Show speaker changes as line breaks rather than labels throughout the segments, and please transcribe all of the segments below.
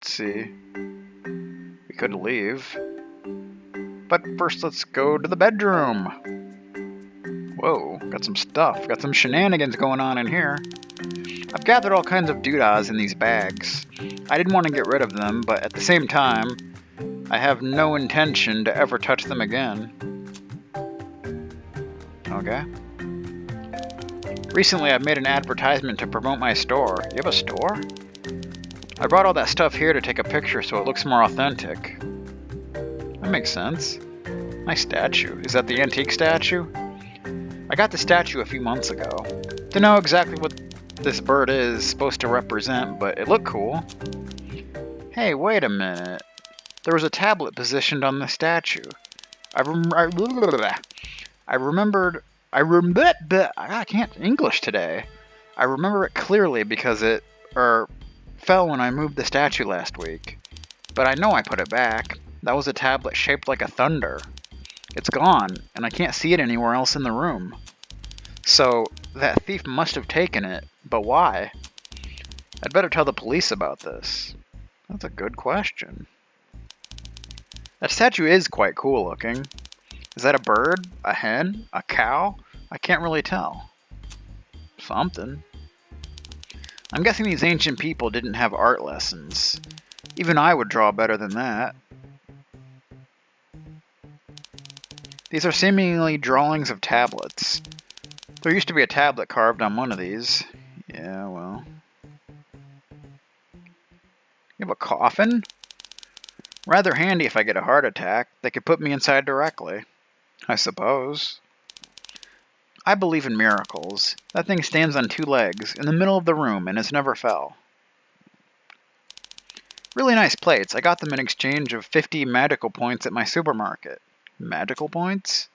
Let's see. We could leave. But first, let's go to the bedroom. Whoa, got some stuff. Got some shenanigans going on in here. I've gathered all kinds of doodahs in these bags. I didn't want to get rid of them, but at the same time, I have no intention to ever touch them again. Okay. Recently, I've made an advertisement to promote my store. You have a store? I brought all that stuff here to take a picture so it looks more authentic. That makes sense. Nice statue. Is that the antique statue? I got the statue a few months ago. Don't know exactly what this bird is supposed to represent, but it looked cool. Hey, wait a minute. There was a tablet positioned on the statue. I can't English today. I remember it clearly because it fell when I moved the statue last week. But I know I put it back. That was a tablet shaped like a thunder. It's gone, and I can't see it anywhere else in the room. So, that thief must have taken it, but why? I'd better tell the police about this. That's a good question. That statue is quite cool looking. Is that a bird? A hen? A cow? I can't really tell. Something. I'm guessing these ancient people didn't have art lessons. Even I would draw better than that. These are seemingly drawings of tablets. There used to be a tablet carved on one of these. Yeah, well. You have a coffin? Rather handy if I get a heart attack. They could put me inside directly. I suppose. I believe in miracles. That thing stands on 2 legs, in the middle of the room, and has never fell. Really nice plates. I got them in exchange of 50 magical points at my supermarket. Magical points?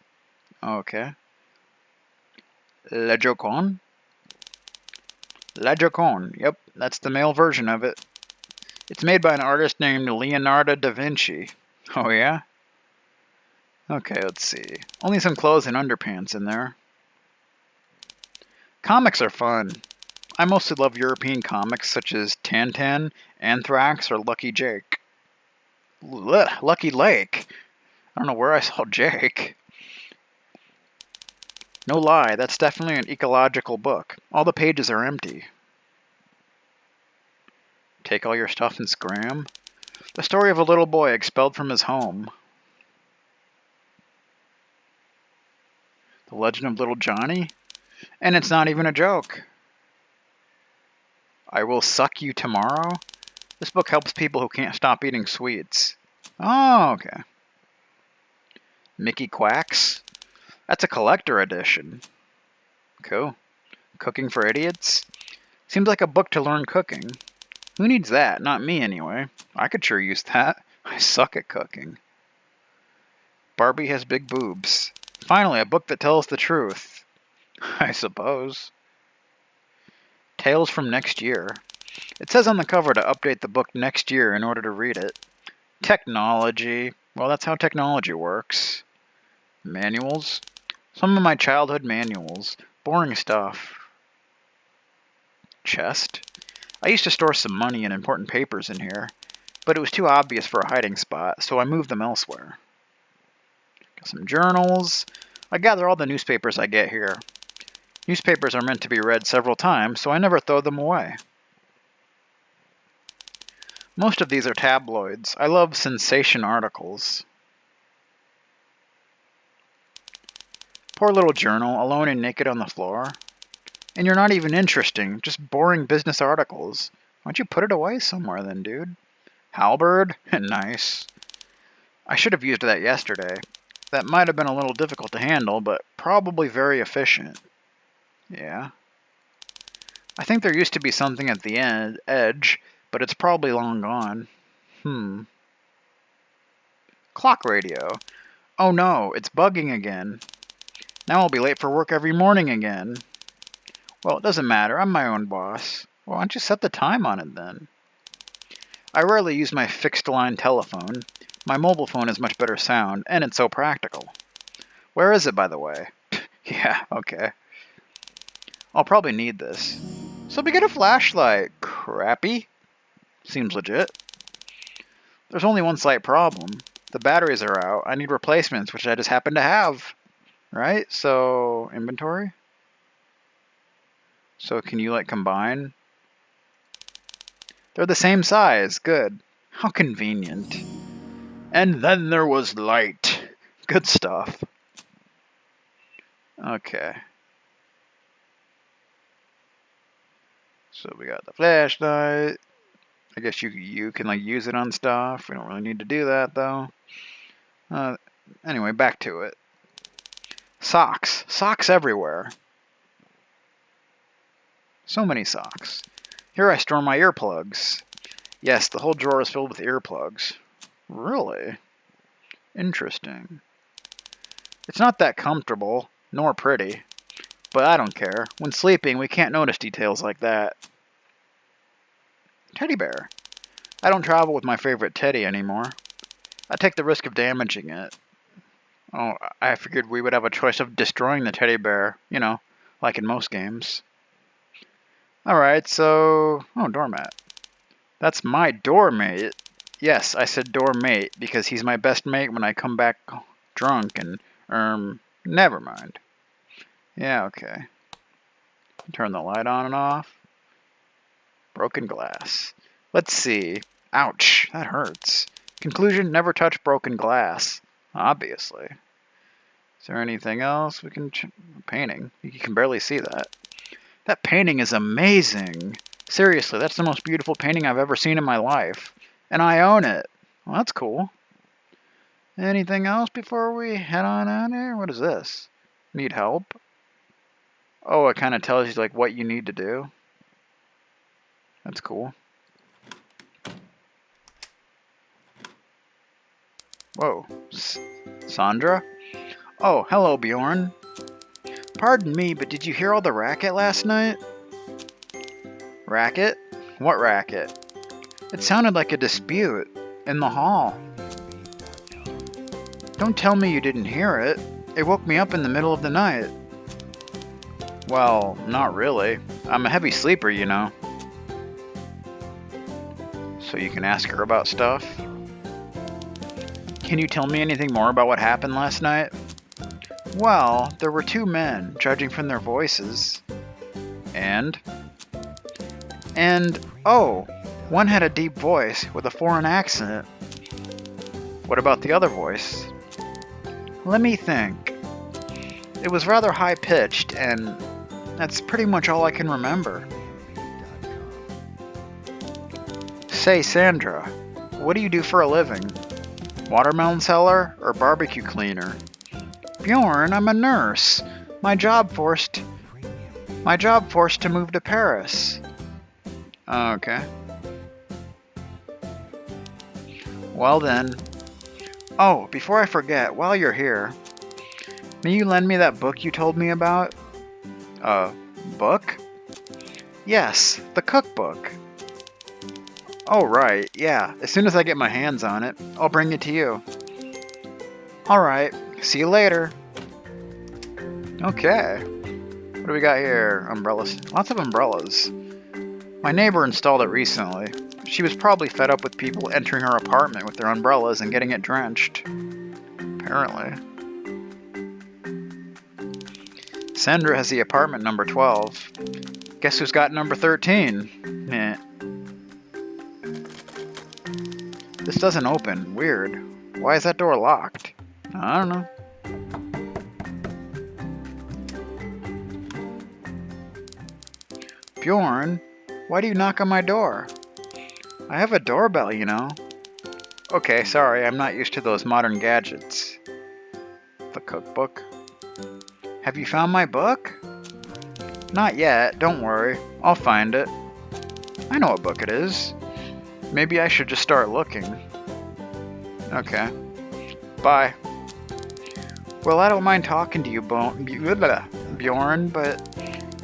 Okay. La Joconde? La Joconde. Yep, that's the male version of it. It's made by an artist named Leonardo da Vinci. Oh yeah? Okay, let's see. Only some clothes and underpants in there. Comics are fun. I mostly love European comics such as Tintin, Anthrax, or Lucky Jake. Lucky Lake? I don't know where I saw Jake. No lie, that's definitely an ecological book. All the pages are empty. Take all your stuff and scram? The story of a little boy expelled from his home. The Legend of Little Johnny? And it's not even a joke. I Will Suck You Tomorrow? This book helps people who can't stop eating sweets. Oh, okay. Mickey Quacks? That's a collector edition. Cool. Cooking for Idiots? Seems like a book to learn cooking. Who needs that? Not me, anyway. I could sure use that. I suck at cooking. Barbie Has Big Boobs. Finally, a book that tells the truth. I suppose. Tales from Next Year. It says on the cover to update the book next year in order to read it. Technology. Well, that's how technology works. Manuals. Some of my childhood manuals. Boring stuff. Chest. I used to store some money and important papers in here, but it was too obvious for a hiding spot, so I moved them elsewhere. Got some journals. I gather all the newspapers I get here. Newspapers are meant to be read several times, so I never throw them away. Most of these are tabloids. I love sensation articles. Poor little journal, alone and naked on the floor. And you're not even interesting, just boring business articles. Why don't you put it away somewhere then, dude? Halberd? Nice. I should have used that yesterday. That might have been a little difficult to handle, but probably very efficient. Yeah. I think there used to be something at the edge, but it's probably long gone. Clock radio. Oh no, it's bugging again. Now I'll be late for work every morning again. Well, it doesn't matter. I'm my own boss. Well, why don't you set the time on it then? I rarely use my fixed-line telephone. My mobile phone has much better sound, and it's so practical. Where is it, by the way? Yeah, okay. I'll probably need this. So we get a flashlight. Crappy. Seems legit. There's only one slight problem. The batteries are out. I need replacements, which I just happen to have. Right? So, inventory? So can you, like, combine? They're the same size. Good. How convenient. And then there was light. Good stuff. Okay. So we got the flashlight. I guess you can like use it on stuff. We don't really need to do that though. Anyway, back to it. Socks. Socks everywhere. So many socks. Here I store my earplugs. Yes, the whole drawer is filled with earplugs. Really? Interesting. It's not that comfortable, nor pretty. But I don't care. When sleeping, we can't notice details like that. Teddy bear. I don't travel with my favorite teddy anymore. I take the risk of damaging it. Oh, I figured we would have a choice of destroying the teddy bear, you know, like in most games. Alright, so... Oh, doormat. That's my doormate. Yes, I said doormate, because he's my best mate when I come back drunk and, never mind. Yeah, okay. Turn the light on and off. Broken glass. Let's see. Ouch, that hurts. Conclusion, never touch broken glass. Obviously. Is there anything else we can... Painting. You can barely see that. That painting is amazing. Seriously, that's the most beautiful painting I've ever seen in my life. And I own it. Well, that's cool. Anything else before we head on out here? What is this? Need help? Oh, it kind of tells you like what you need to do. That's cool. Whoa. Sandra? Oh, hello, Bjorn. Pardon me, but did you hear all the racket last night? Racket? What racket? It sounded like a dispute in the hall. Don't tell me you didn't hear it. It woke me up in the middle of the night. Well, not really. I'm a heavy sleeper, you know. So you can ask her about stuff? Can you tell me anything more about what happened last night? Well, there were two men, judging from their voices. And, oh, one had a deep voice with a foreign accent. What about the other voice? Let me think. It was rather high-pitched, and that's pretty much all I can remember. Say, Sandra, what do you do for a living? Watermelon seller or barbecue cleaner? Bjorn, I'm a nurse. My job forced to move to Paris. Okay. Well then. Oh, before I forget, while you're here, may you lend me that book you told me about? Book? Yes, the cookbook. Oh, right, yeah. As soon as I get my hands on it, I'll bring it to you. Alright, see you later. Okay. What do we got here? Umbrellas. Lots of umbrellas. My neighbor installed it recently. She was probably fed up with people entering her apartment with their umbrellas and getting it drenched. Apparently. Sandra has the apartment number 12. Guess who's got number 13? Meh. This doesn't open. Weird. Why is that door locked? I don't know. Bjorn, why do you knock on my door? I have a doorbell, you know. Okay, sorry, I'm not used to those modern gadgets. The cookbook. Have you found my book? Not yet, don't worry. I'll find it. I know what book it is. Maybe I should just start looking. Okay. Bye. Well, I don't mind talking to you, Bjorn, but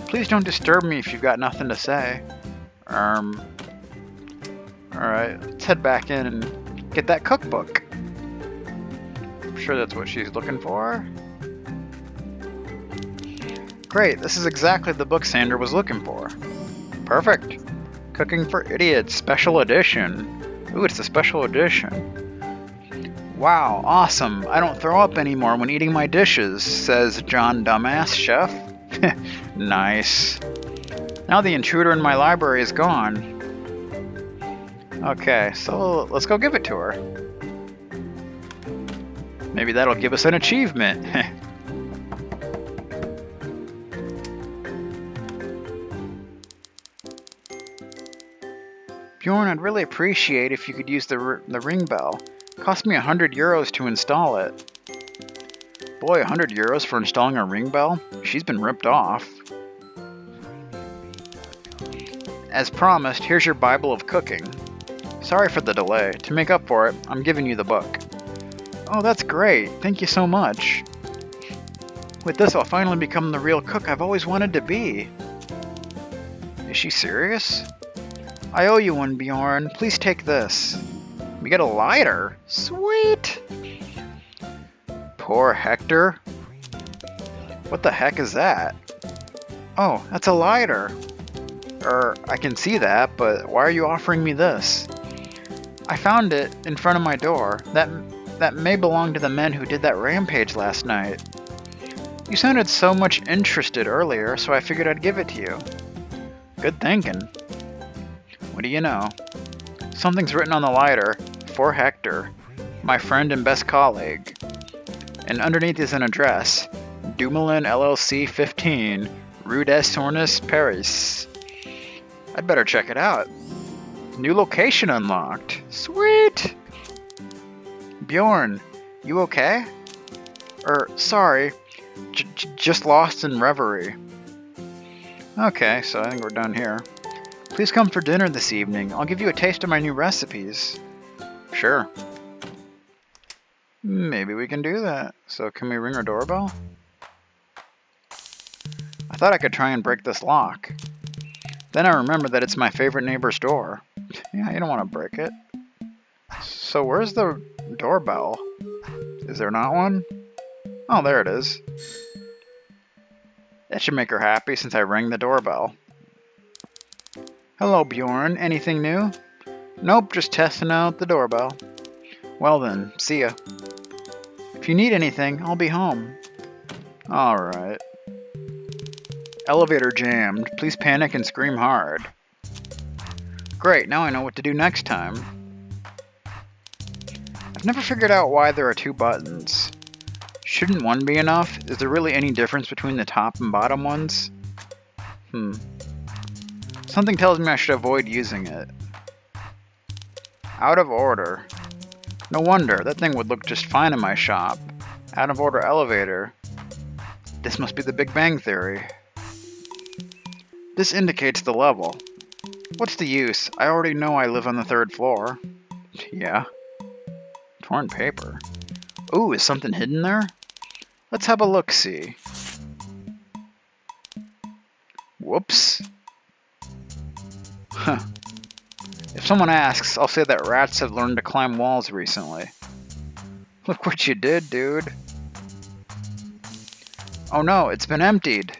please don't disturb me if you've got nothing to say. Alright, let's head back in and get that cookbook. I'm sure that's what she's looking for. Great, this is exactly the book Sandra was looking for. Perfect. Cooking for Idiots, Special Edition. Ooh, it's a special edition. Wow, awesome. I don't throw up anymore when eating my dishes, says John Dumbass Chef. Nice. Now the intruder in my library is gone. Okay, so let's go give it to her. Maybe that'll give us an achievement. Bjorn, I'd really appreciate if you could use the ring bell. It cost me 100 euros to install it. Boy, 100 euros for installing a ring bell? She's been ripped off. As promised, here's your Bible of cooking. Sorry for the delay. To make up for it, I'm giving you the book. Oh, that's great. Thank you so much. With this, I'll finally become the real cook I've always wanted to be. Is she serious? I owe you one, Bjorn. Please take this. We get a lighter. Sweet! Poor Hector. What the heck is that? Oh, that's a lighter. I can see that, but why are you offering me this? I found it in front of my door. That may belong to the men who did that rampage last night. You sounded so much interested earlier, so I figured I'd give it to you. Good thinking. What do you know? Something's written on the lighter, for Hector, my friend and best colleague. And underneath is an address, Dumoulin LLC 15, Rue des Tournes, Paris. I'd better check it out. New location unlocked. Sweet! Bjorn, you okay? Sorry, just lost in reverie. Okay, so I think we're done here. Please come for dinner this evening. I'll give you a taste of my new recipes. Sure. Maybe we can do that. So can we ring our doorbell? I thought I could try and break this lock. Then I remembered that it's my favorite neighbor's door. Yeah, you don't want to break it. So where's the doorbell? Is there not one? Oh, there it is. That should make her happy since I rang the doorbell. Hello, Bjorn. Anything new? Nope, just testing out the doorbell. Well then, see ya. If you need anything, I'll be home. Alright. Elevator jammed. Please panic and scream hard. Great, now I know what to do next time. I've never figured out why there are two buttons. Shouldn't one be enough? Is there really any difference between the top and bottom ones? Something tells me I should avoid using it. Out of order. No wonder, that thing would look just fine in my shop. Out of order elevator. This must be the Big Bang Theory. This indicates the level. What's the use? I already know I live on the 3rd floor. Yeah. Torn paper. Ooh, is something hidden there? Let's have a look-see. Whoops. Huh. If someone asks, I'll say that rats have learned to climb walls recently. Look what you did, dude. Oh no, it's been emptied.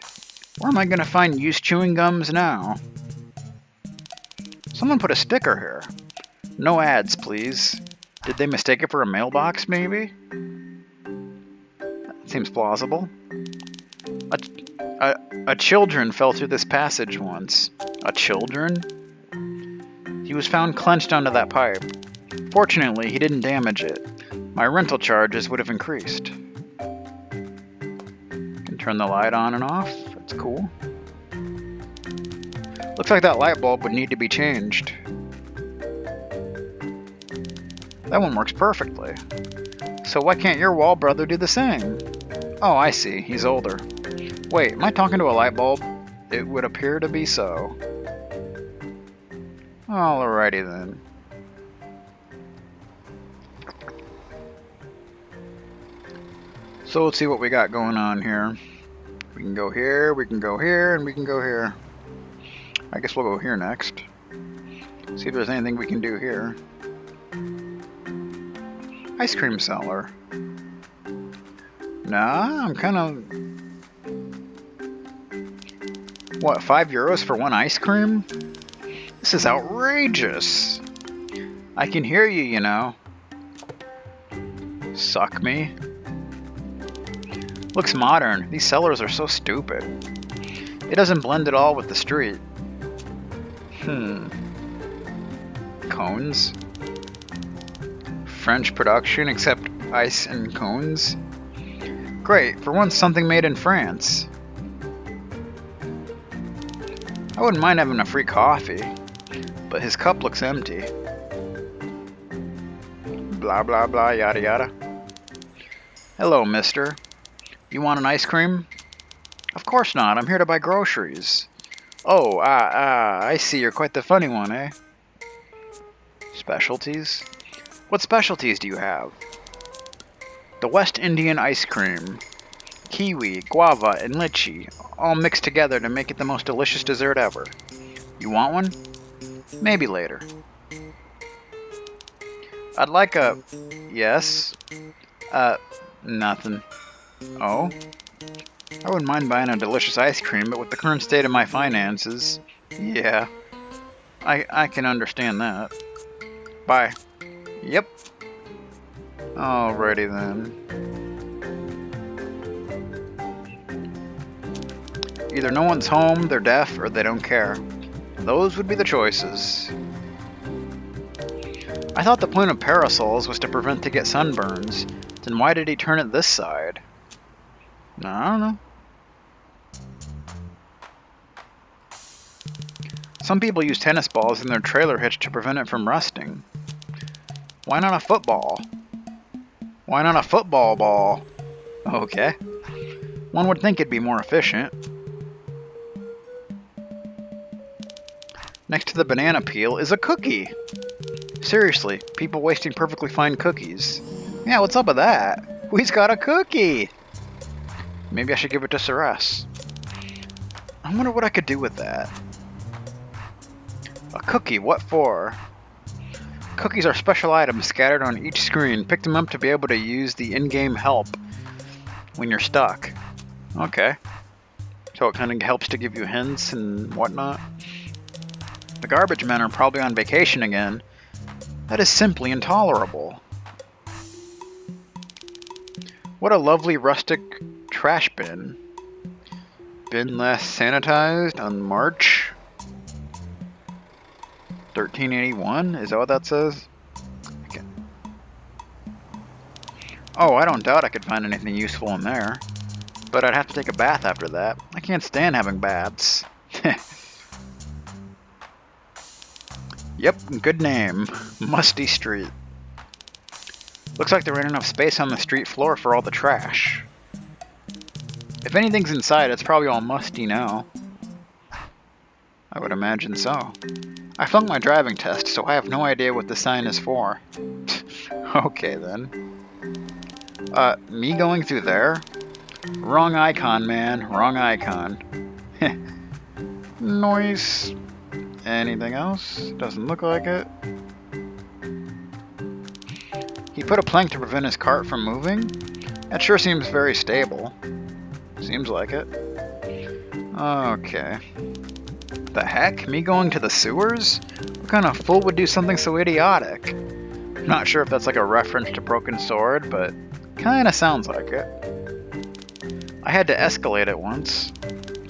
Where am I gonna find used chewing gums now? Someone put a sticker here. No ads, please. Did they mistake it for a mailbox, maybe? That seems plausible. A children fell through this passage once. A children? He was found clenched onto that pipe. Fortunately, he didn't damage it. My rental charges would have increased. Can turn the light on and off. That's cool. Looks like that light bulb would need to be changed. That one works perfectly. So why can't your wall brother do the same? Oh, I see. He's older. Wait, am I talking to a light bulb? It would appear to be so. Alrighty then. So let's see what we got going on here. We can go here, we can go here, and we can go here. I guess we'll go here next. See if there's anything we can do here. Ice cream seller. Nah, I'm kind of... What, €5 for one ice cream? This is outrageous. I can hear you, you know. Suck me. Looks modern. These cellars are so stupid. It doesn't blend at all with the street. Cones? French production, except ice and cones? Great, for once something made in France. I wouldn't mind having a free coffee, but his cup looks empty. Blah blah blah yada yada. Hello, mister. You want an ice cream? Of course not, I'm here to buy groceries. Oh, I see, you're quite the funny one, eh? Specialties? What specialties do you have? The West Indian ice cream. Kiwi, guava, and lychee, all mixed together to make it the most delicious dessert ever. You want one? Maybe later. I'd like a... Yes? Nothing. Oh? I wouldn't mind buying a delicious ice cream, but with the current state of my finances... Yeah. I can understand that. Bye. Yep. Alrighty then. Either no one's home, they're deaf, or they don't care. Those would be the choices. I thought the point of parasols was to prevent to get sunburns. Then why did he turn it this side? I don't know. Some people use tennis balls in their trailer hitch to prevent it from rusting. Why not a football? Why not a football ball? Okay. One would think it'd be more efficient. Next to the banana peel is a cookie. Seriously, people wasting perfectly fine cookies. Yeah, what's up with that? He's got a cookie! Maybe I should give it to Ceres. I wonder what I could do with that. A cookie, what for? Cookies are special items scattered on each screen. Pick them up to be able to use the in-game help when you're stuck. Okay. So it kind of helps to give you hints and whatnot. The garbage men are probably on vacation again. That is simply intolerable. What a lovely rustic trash bin. Bin last sanitized on March 1381? Is that what that says? Okay. Oh, I don't doubt I could find anything useful in there. But I'd have to take a bath after that. I can't stand having baths. Yep, good name. Musty Street. Looks like there ain't enough space on the street floor for all the trash. If anything's inside, it's probably all musty now. I would imagine so. I flunked my driving test, so I have no idea what the sign is for. Okay then. Me going through there? Wrong icon, man. Wrong icon. Noise. Anything else? Doesn't look like it. He put a plank to prevent his cart from moving? That sure seems very stable. Seems like it. Okay. The heck? Me going to the sewers? What kind of fool would do something so idiotic? I'm not sure if that's like a reference to Broken Sword, but kinda sounds like it. I had to escalate it once.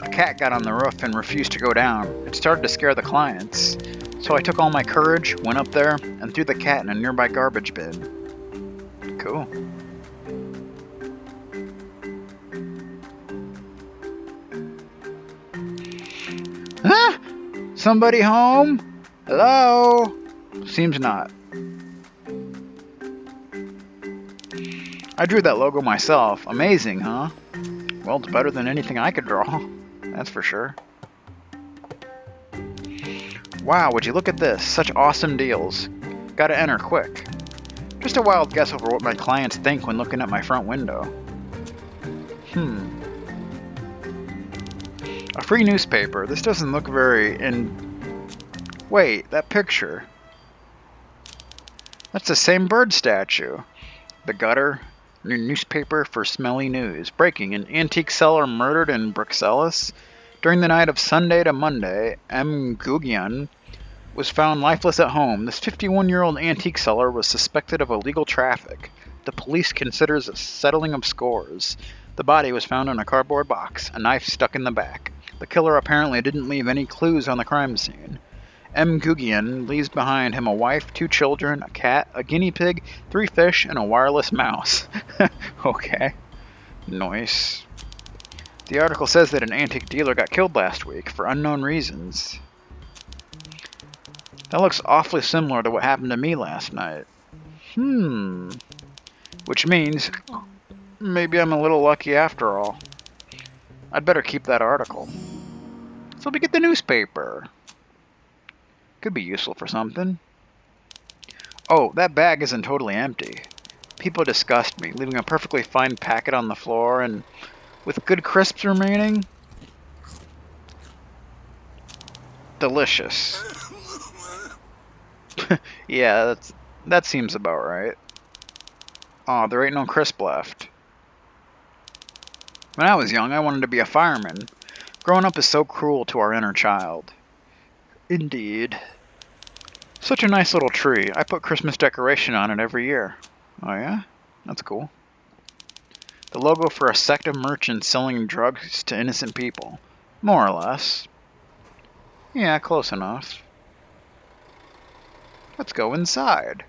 A cat got on the roof and refused to go down. It started to scare the clients. So I took all my courage, went up there, and threw the cat in a nearby garbage bin. Cool. Huh? Somebody home? Hello? Seems not. I drew that logo myself. Amazing, huh? Well, it's better than anything I could draw. That's for sure. Wow, would you look at this? Such awesome deals. Gotta enter quick. Just a wild guess over what my clients think when looking at my front window. A free newspaper. This doesn't look very Wait, that picture. That's the same bird statue. The gutter. New newspaper for smelly news. Breaking. An antique seller murdered in Bruxelles. During the night of Sunday to Monday, M. Gugian was found lifeless at home. This 51-year-old antique seller was suspected of illegal traffic. The police considers a settling of scores. The body was found in a cardboard box, a knife stuck in the back. The killer apparently didn't leave any clues on the crime scene. M. Gugian leaves behind him a wife, 2 children, a cat, a guinea pig, 3 fish, and a wireless mouse. Okay. Nice. The article says that an antique dealer got killed last week for unknown reasons. That looks awfully similar to what happened to me last night. Which means maybe I'm a little lucky after all. I'd better keep that article. So we get the newspaper. Could be useful for something. Oh, that bag isn't totally empty. People disgust me, leaving a perfectly fine packet on the floor and with good crisps remaining. Delicious. Yeah, that seems about right. Aw, there ain't no crisp left. When I was young, I wanted to be a fireman. Growing up is so cruel to our inner child. Indeed. Such a nice little tree. I put Christmas decoration on it every year. Oh yeah? That's cool. The logo for a sect of merchants selling drugs to innocent people. More or less. Yeah, close enough. Let's go inside.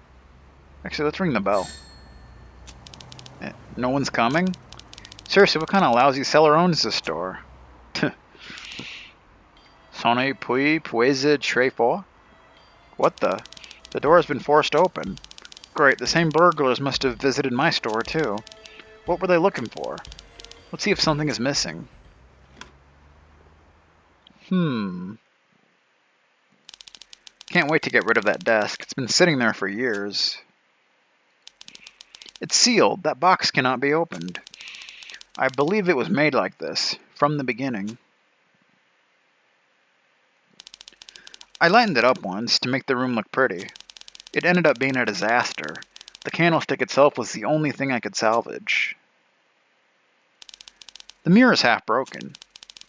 Actually, let's ring the bell. No one's coming? Seriously, what kind of lousy seller owns this store? Sonne puis puise très fort? What the? The door has been forced open. Great, the same burglars must have visited my store too. What were they looking for? Let's see if something is missing. Can't wait to get rid of that desk. It's been sitting there for years. It's sealed. That box cannot be opened. I believe it was made like this, from the beginning. I lightened it up once to make the room look pretty. It ended up being a disaster. The candlestick itself was the only thing I could salvage. The mirror is half broken.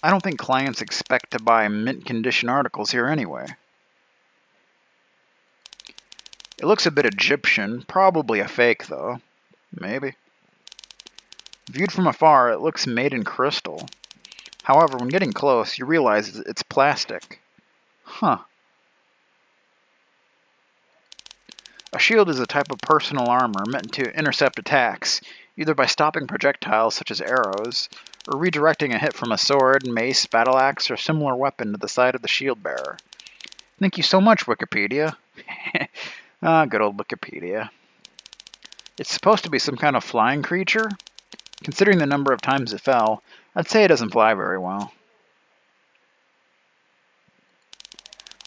I don't think clients expect to buy mint-condition articles here anyway. It looks a bit Egyptian, probably a fake though. Maybe. Viewed from afar, it looks made in crystal. However, when getting close, you realize it's plastic. Huh. A shield is a type of personal armor meant to intercept attacks, either by stopping projectiles such as arrows, or redirecting a hit from a sword, mace, battle axe, or similar weapon to the side of the shield bearer. Thank you so much, Wikipedia. Good old Wikipedia. It's supposed to be some kind of flying creature. Considering the number of times it fell, I'd say it doesn't fly very well.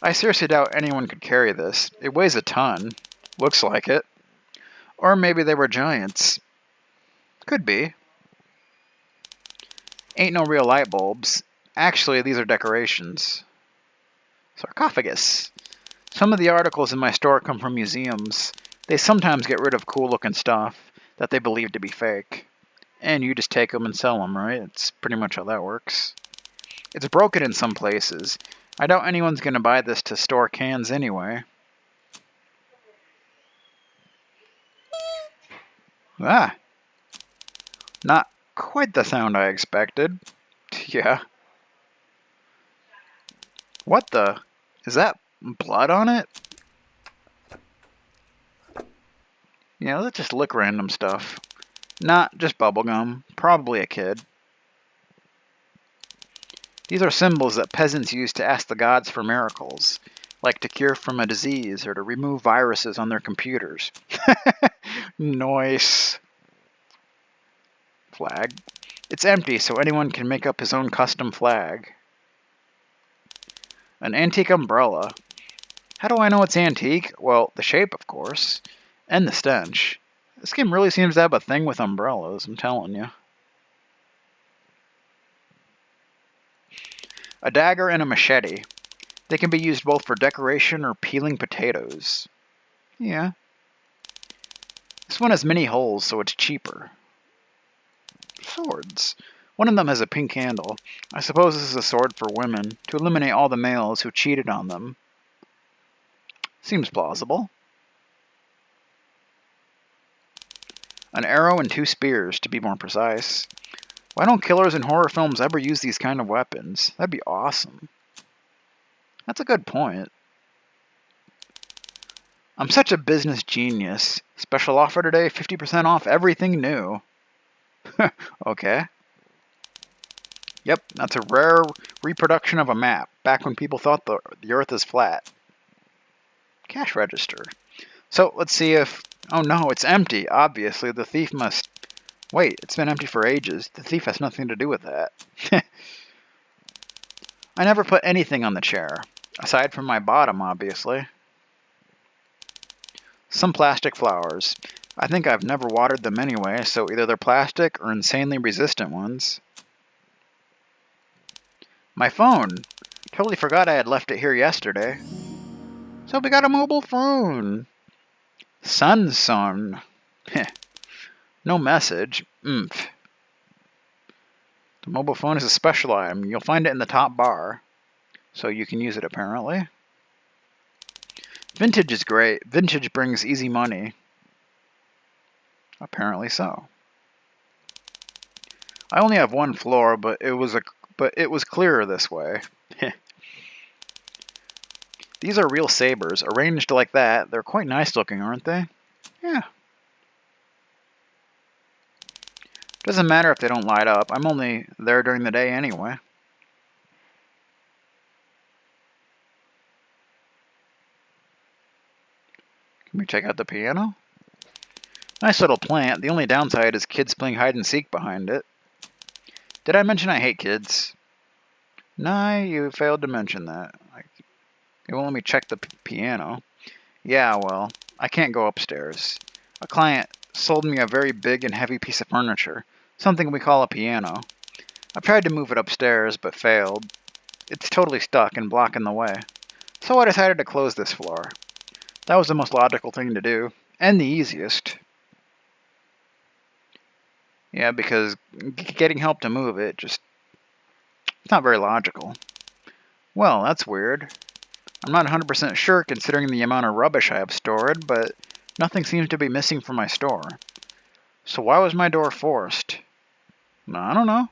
I seriously doubt anyone could carry this. It weighs a ton. Looks like it. Or maybe they were giants. Could be. Ain't no real light bulbs. Actually, these are decorations. Sarcophagus. Some of the articles in my store come from museums. They sometimes get rid of cool-looking stuff that they believe to be fake. And you just take them and sell them, right? It's pretty much how that works. It's broken in some places. I doubt anyone's going to buy this to store cans anyway. Ah! Not quite the sound I expected. Yeah. What the? Is that blood on it? Yeah, let's just lick random stuff. Not just bubblegum. Probably a kid. These are symbols that peasants use to ask the gods for miracles, like to cure from a disease or to remove viruses on their computers. Nice. Flag. It's empty, so anyone can make up his own custom flag. An antique umbrella. How do I know it's antique? Well, the shape, of course. And the stench. This game really seems to have a thing with umbrellas, I'm telling you. A dagger and a machete. They can be used both for decoration or peeling potatoes. Yeah. This one has many holes, so it's cheaper. Swords. One of them has a pink handle. I suppose this is a sword for women, to eliminate all the males who cheated on them. Seems plausible. An arrow and 2 spears, to be more precise. Why don't killers in horror films ever use these kind of weapons? That'd be awesome. That's a good point. I'm such a business genius. Special offer today, 50% off everything new. Okay. Yep, that's a rare reproduction of a map, back when people thought the Earth is flat. Cash register. So, let's see if... Oh no, it's empty. Obviously, the thief must... Wait, it's been empty for ages. The thief has nothing to do with that. I never put anything on the chair. Aside from my bottom, obviously. Some plastic flowers. I think I've never watered them anyway, so either they're plastic or insanely resistant ones. My phone! Totally forgot I had left it here yesterday. So we got a mobile phone. Sun. No message. Oomph. The mobile phone is a special item. You'll find it in the top bar. So you can use it apparently. Vintage is great. Vintage brings easy money. Apparently so. I only have 1 floor, but it was clearer this way. These are real sabers. Arranged like that, they're quite nice looking, aren't they? Yeah. Doesn't matter if they don't light up. I'm only there during the day anyway. Can we check out the piano? Nice little plant. The only downside is kids playing hide and seek behind it. Did I mention I hate kids? No, you failed to mention that. It won't let me check the piano. Yeah, well, I can't go upstairs. A client sold me a very big and heavy piece of furniture, something we call a piano. I've tried to move it upstairs, but failed. It's totally stuck and blocking the way. So I decided to close this floor. That was the most logical thing to do, and the easiest. Yeah, because getting help to move it it's not very logical. Well, that's weird. I'm not 100% sure considering the amount of rubbish I have stored, but nothing seems to be missing from my store. So why was my door forced? I don't know.